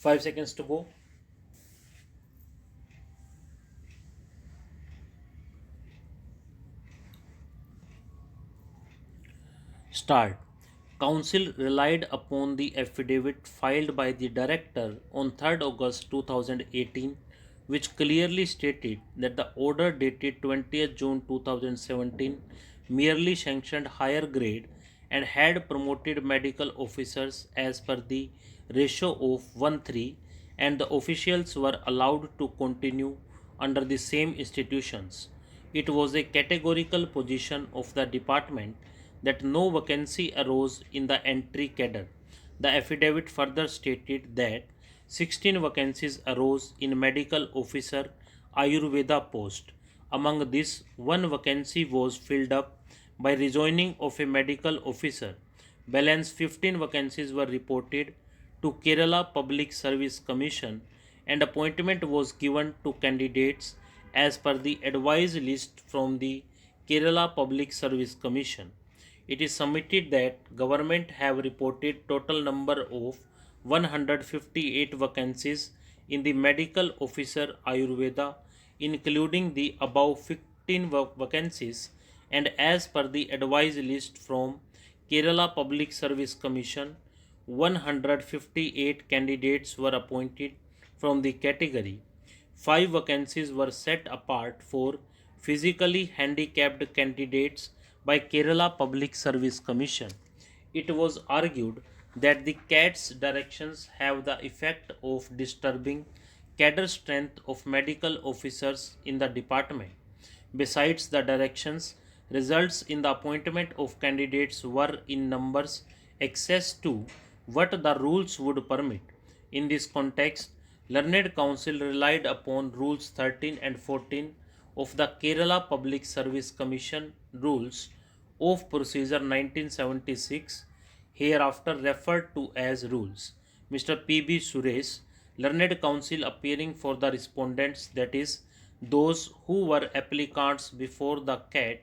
5 seconds to go. Start. Council relied upon the affidavit filed by the director on 3rd August 2018, which clearly stated that the order dated 20th June 2017 merely sanctioned higher grade and had promoted medical officers as per the ratio of 1:3, and the officials were allowed to continue under the same institutions. It was a categorical position of the department that no vacancy arose in the entry cadre. The affidavit further stated that 16 vacancies arose in medical officer Ayurveda post. Among this, one vacancy was filled up by rejoining of a medical officer. Balance 15 vacancies were reported to Kerala Public Service Commission, and appointment was given to candidates as per the advice list from the Kerala Public Service Commission. It is submitted that government have reported total number of 158 vacancies in the medical officer Ayurveda, including the above 15 vacancies, and as per the advice list from Kerala Public Service Commission, 158 candidates were appointed from the category. 5 vacancies were set apart for physically handicapped candidates by Kerala Public Service Commission. It was argued that the CAT's directions have the effect of disturbing cadre strength of medical officers in the department. Besides, the directions results in the appointment of candidates were in numbers excess to what the rules would permit. In this context, Learned Council relied upon Rules 13 and 14 of the Kerala Public Service Commission Rules of Procedure 1976, hereafter referred to as rules. Mr. P.B. Suresh, Learned Council appearing for the respondents, that is, those who were applicants before the CAT,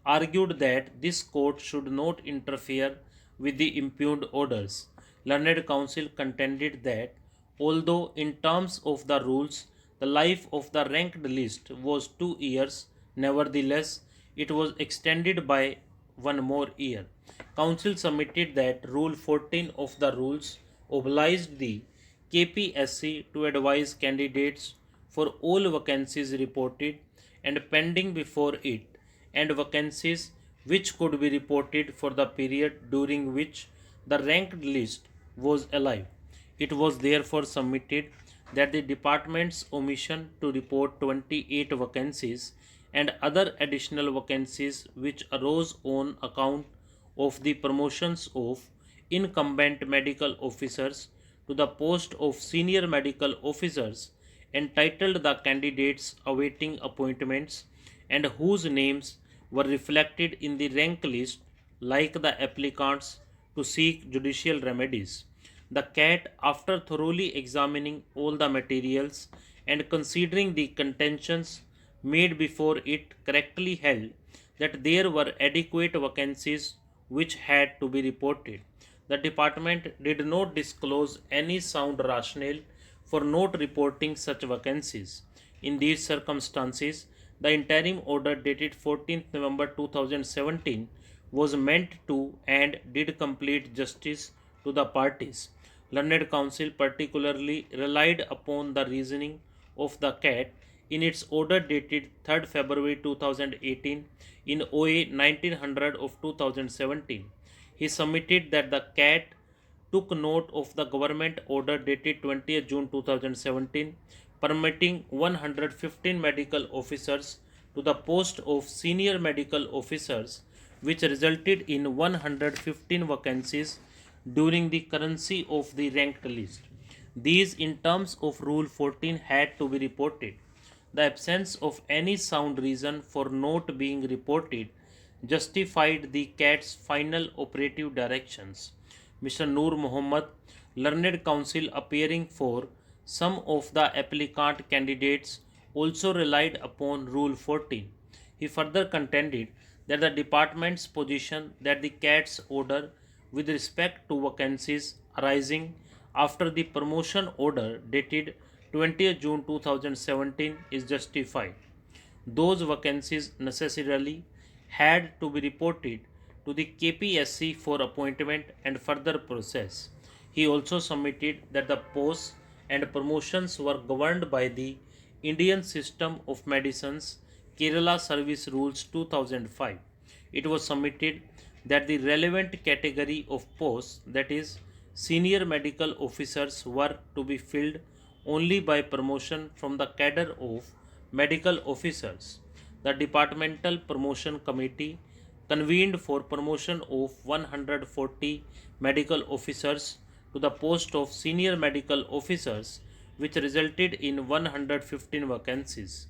argued that this court should not interfere with the impugned orders. Learned Council contended that although in terms of the rules the life of the ranked list was 2 years, nevertheless it was extended by 1 more year. Council submitted that Rule 14 of the rules obliged the KPSC to advise candidates for all vacancies reported and pending before it, and vacancies which could be reported for the period during which the ranked list was alive. It was therefore submitted that the department's omission to report 28 vacancies and other additional vacancies which arose on account of the promotions of incumbent medical officers to the post of senior medical officers entitled the candidates awaiting appointments and whose names were reflected in the rank list like the applicants to seek judicial remedies. The CAT, after thoroughly examining all the materials and considering the contentions made before it, correctly held that there were adequate vacancies which had to be reported. The department did not disclose any sound rationale for not reporting such vacancies. In these circumstances, the interim order dated 14th November 2017 was meant to and did complete justice to the parties. Learned Council particularly relied upon the reasoning of the CAT in its order dated 3rd February 2018 in OA 1900 of 2017. He submitted that the CAT took note of the government order dated 20th June 2017 permitting 115 medical officers to the post of senior medical officers, which resulted in 115 vacancies during the currency of the ranked list. These, in terms of Rule 14, had to be reported. The absence of any sound reason for not being reported justified the CAT's final operative directions. Mr. Noor Mohammed, Learned Counsel appearing for some of the applicant candidates, also relied upon Rule 14. He further contended that the department's position that the CAT's order with respect to vacancies arising after the promotion order dated 20th June 2017 is justified. Those vacancies necessarily had to be reported to the KPSC for appointment and further process. He also submitted that the posts and promotions were governed by the Indian System of Medicine's Kerala Service Rules 2005. It was submitted that the relevant category of posts, that is, senior medical officers, were to be filled only by promotion from the cadre of medical officers. The Departmental Promotion Committee convened for promotion of 140 medical officers to the post of senior medical officers, which resulted in 115 vacancies.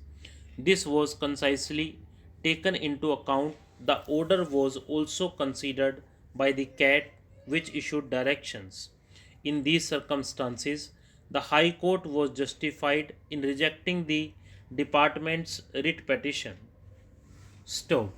This was concisely taken into account. The order was also considered by the CAT, which issued directions. In these circumstances, the High Court was justified in rejecting the department's writ petition. Stove.